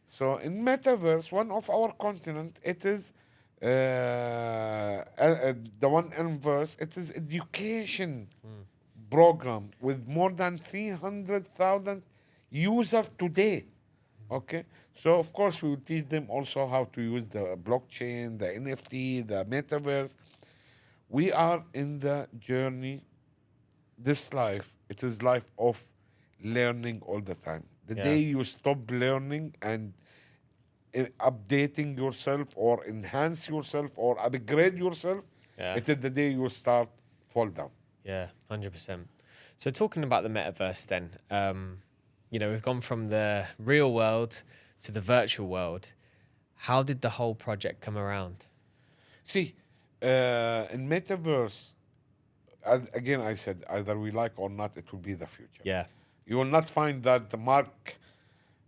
So in metaverse, one of our continent, it is the one inverse, it is education program with more than 300,000 users today. Okay, so of course we will teach them also how to use the blockchain, the NFT, the metaverse. We are in the journey. This life, it is life of learning all the time. The day you stop learning and updating yourself or enhance yourself or upgrade yourself, it is the day you start fall down. Yeah, 100%. So talking about the metaverse then, we've gone from the real world to the virtual world. How did the whole project come around? See, in metaverse, again, I said either we like or not, it will be the future. Yeah. You will not find that the Mark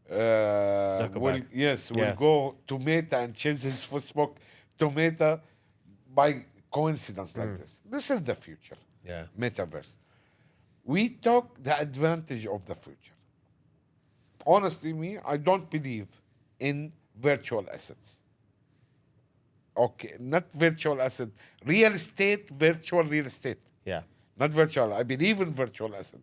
will Zuckerberg. will Yeah. go to Meta and change his Facebook to Meta by coincidence like this. This is the future. Yeah. Metaverse. We took the advantage of the future. Honestly, I don't believe in virtual assets. Okay, not virtual asset, real estate, virtual real estate. Yeah. Not virtual. I believe in virtual asset,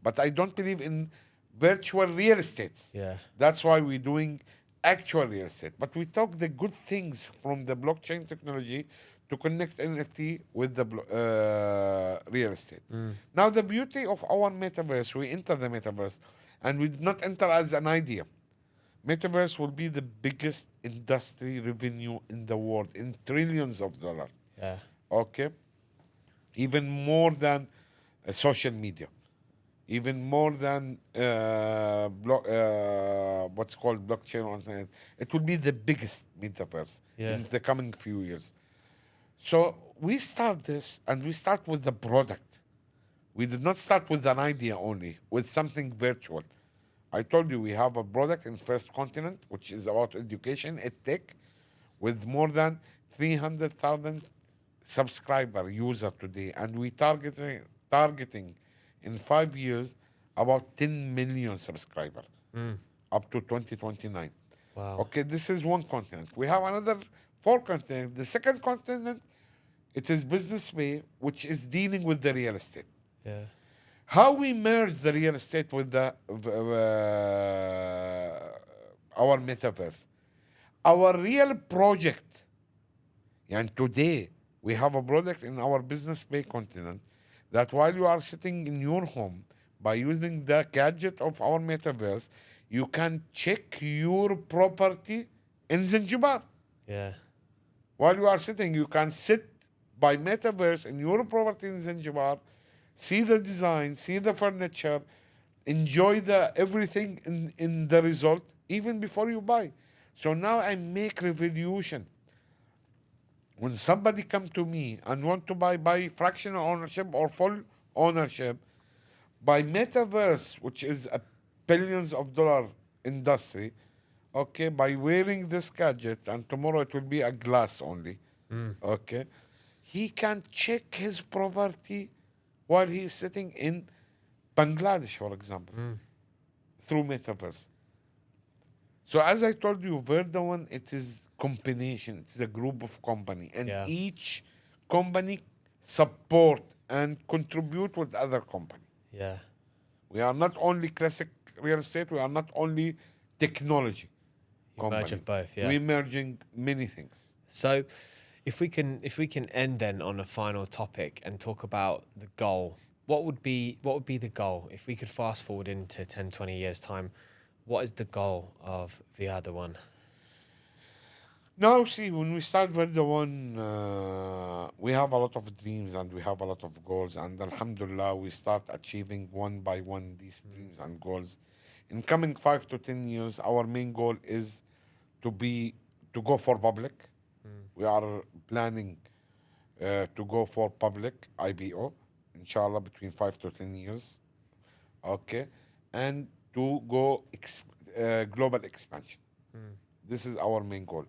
but I don't believe in virtual real estate. Yeah. That's why we're doing actual real estate. But we took the good things from the blockchain technology to connect NFT with the real estate. Now, the beauty of our metaverse, we enter the metaverse, and we did not enter as an idea. Metaverse will be the biggest industry revenue in the world in trillions of dollars. Yeah. Okay, even more than social media, even more than what's called blockchain on internet. It will be the biggest metaverse in the coming few years. So we start this, and we start with the product. We did not start with an idea only, with something virtual. I told you we have a product in first continent, which is about education, edtech, with more than 300,000 subscriber user today, and we targeting in 5 years about 10 million subscriber up to 2029. Wow. Okay, this is one continent. We have another 4 continents. The second continent, it is business way, which is dealing with the real estate. Yeah. How we merge the real estate with the our metaverse. Our real project, and today we have a product in our business bay continent that while you are sitting in your home, by using the gadget of our metaverse, you can check your property in Zanzibar. Yeah. While you are sitting, you can sit by metaverse in your property in Zanzibar, see the design, see the furniture, enjoy the everything in the result, even before you buy. So now I make revolution. When somebody come to me and want to buy fractional ownership or full ownership, by metaverse, which is a billions of dollar industry, okay, by wearing this gadget, and tomorrow it will be a glass only, okay, he can check his property while he is sitting in Bangladesh, for example, through metaverse. So as I told you, Verdawan, it is combination. It's a group of company, and each company support and contribute with other company. Yeah. We are not only classic real estate. We are not only technology company. Merge of both. Yeah. We're merging many things. So, if we can end then on a final topic and talk about the goal, what would be the goal if we could fast forward into 10, 20 years time? What is the goal of the other one? Now, see, when we start Verdawan, we have a lot of dreams and we have a lot of goals, and alhamdulillah, we start achieving one by one these dreams and goals. In coming 5 to 10 years, our main goal is to go for public. We are planning to go for public IPO, inshallah, between 5 to 10 years. Okay, and to go global expansion. This is our main goal.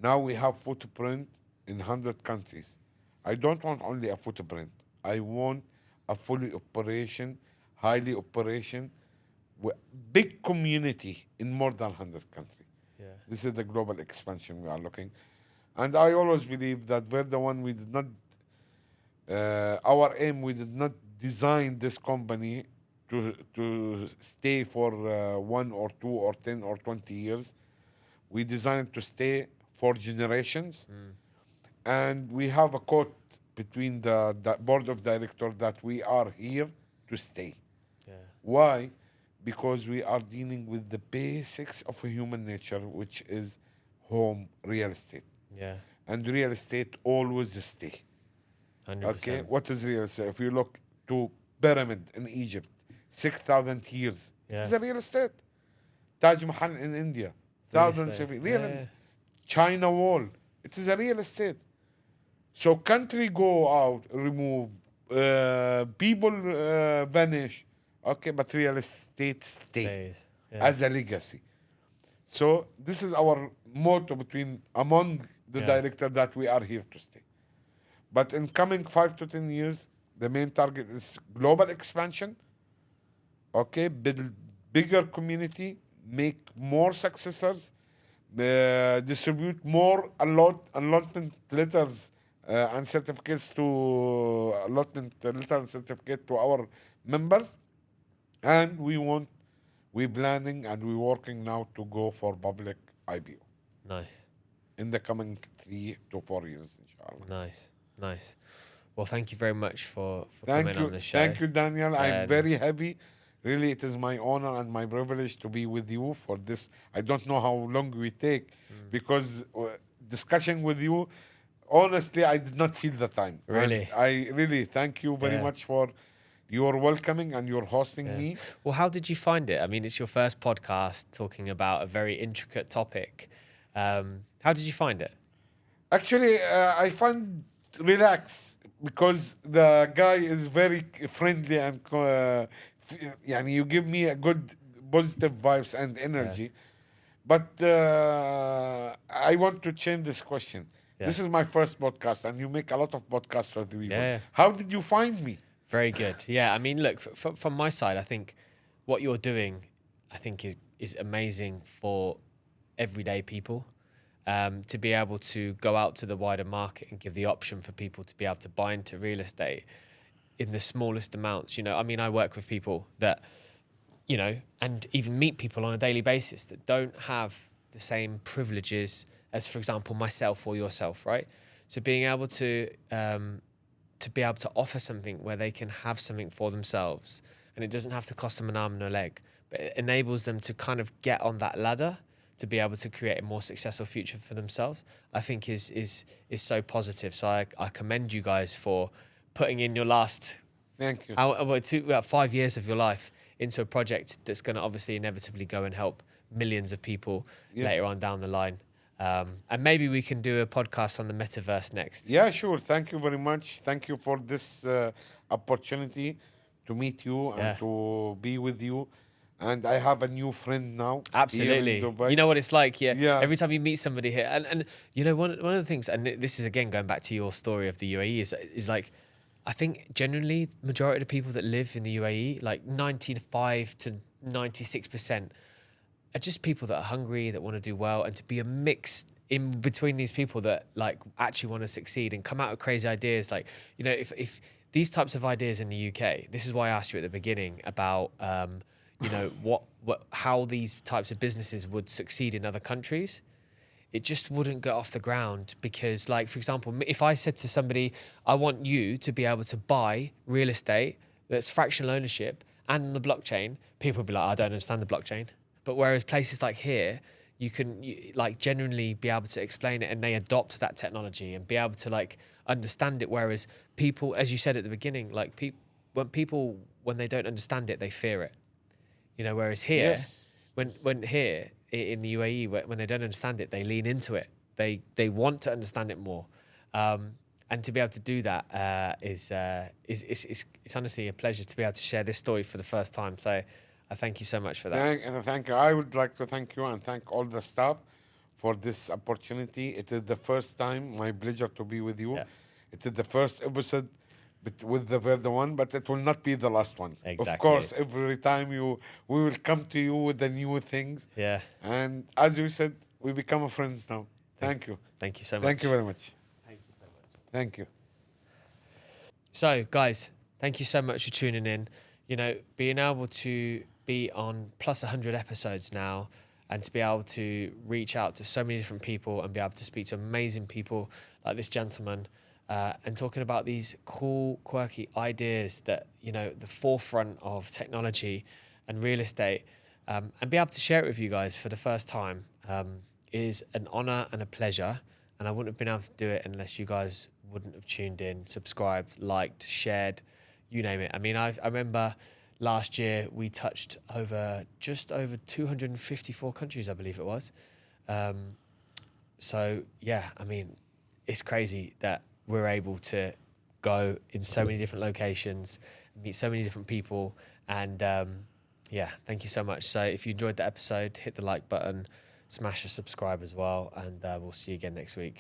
Now we have footprint in 100 countries. I don't want only a footprint. I want a fully operation, highly operation, big community in more than 100 countries. Yeah. This is the global expansion we are looking. And I always believe that Verdawan, we did not, our aim, we did not design this company to stay for 1 or 2 or 10 or 20 years. We designed to stay for generations. And we have a quote between the board of directors that we are here to stay. Yeah. Why? Because we are dealing with the basics of a human nature, which is home, real estate. Yeah. And real estate always stay. 100%. Okay, what is real estate? If you look to Pyramid in Egypt, 6,000 years. Yeah. It's a real estate. Taj Mahal in India, thousands of real. China Wall, it is a real estate. So country go out, remove people vanish, okay, but real estate stays Stays. Yeah. as a legacy. So this is our motto between among the Yeah. director that we are here to stay. But in coming 5 to 10 years, the main target is global expansion. Okay, build bigger community, make more successors, distribute more allotment letters and certificates to allotment letter and certificate to our members, and we planning and we working now to go for public IPO Nice. in the coming 3 to 4 years, inshallah. Nice. Well, thank you very much for Thank coming you, on the show. thank you, Daniel. I'm And- very happy. Really, it is my honor and my privilege to be with you for this. I don't know how long we take because discussion with you, honestly, I did not feel the time. Really? And I really thank you very Yeah. much for your welcoming and your hosting Yeah. me. Well, how did you find it? I mean, it's your first podcast talking about a very intricate topic. How did you find it? Actually, I find relax because the guy is very friendly and yani you give me a good positive vibes and energy. But I want to change this question. Yeah. This is my first podcast, and you make a lot of podcasts for the people. Yeah. How did you find me? Very good. Yeah, I mean, look, from my side, I think what you're doing, I think is amazing for everyday people. To be able to go out to the wider market and give the option for people to be able to buy into real estate in the smallest amounts. You know, I mean, I work with people that, you know, and even meet people on a daily basis that don't have the same privileges as, for example, myself or yourself, right? So being able to be able to offer something where they can have something for themselves and it doesn't have to cost them an arm and a leg, but it enables them to kind of get on that ladder to be able to create a more successful future for themselves, I think is so positive. So I commend you guys for putting in your last Thank you. 5 years of your life into a project that's going to obviously inevitably go and help millions of people later on down the line. And maybe we can do a podcast on the metaverse next. Yeah, sure. Thank you very much. Thank you for this opportunity to meet you and to be with you. And I have a new friend now. Absolutely. Here in Dubai. You know what it's like, Yeah. Every time you meet somebody here, and you know, one of the things, and this is again going back to your story of the UAE, is like, I think genuinely majority of the people that live in the UAE, like 95 to 96%, are just people that are hungry, that want to do well, and to be a mix in between these people that like actually want to succeed and come out with crazy ideas. Like, you know, if these types of ideas in the UK, this is why I asked you at the beginning about, you know, how these types of businesses would succeed in other countries. It just wouldn't get off the ground because, like, for example, if I said to somebody, I want you to be able to buy real estate that's fractional ownership and on the blockchain, people would be like, I don't understand the blockchain. But whereas places like here, you can like genuinely be able to explain it and they adopt that technology and be able to like understand it. Whereas people, as you said at the beginning, like when they don't understand it, they fear it. You know, whereas here, when here in the UAE, when they don't understand it, they lean into it. They want to understand it more, and to be able to do that is honestly a pleasure to be able to share this story for the first time. So I thank you so much for that. Thank you. I would like to thank you and thank all the staff for this opportunity. It is the first time, my pleasure to be with you. Yeah. It is the first episode with the one, but it will not be the last one. Exactly. Of course, every time we will come to you with the new things. Yeah. And as you said, we become friends now. Thank you. Thank you so much. Thank you very much. Thank you so much. Thank you. So, guys, thank you so much for tuning in. You know, being able to be on plus 100 episodes now and to be able to reach out to so many different people and be able to speak to amazing people like this gentleman and talking about these cool, quirky ideas that, you know, the forefront of technology and real estate and be able to share it with you guys for the first time is an honor and a pleasure. And I wouldn't have been able to do it unless you guys wouldn't have tuned in, subscribed, liked, shared, you name it. I mean, I remember last year we touched just over 254 countries, I believe it was. So, yeah, I mean, it's crazy that we're able to go in so many different locations, meet so many different people. And yeah, thank you so much. So if you enjoyed the episode, hit the like button, smash the subscribe as well, and we'll see you again next week.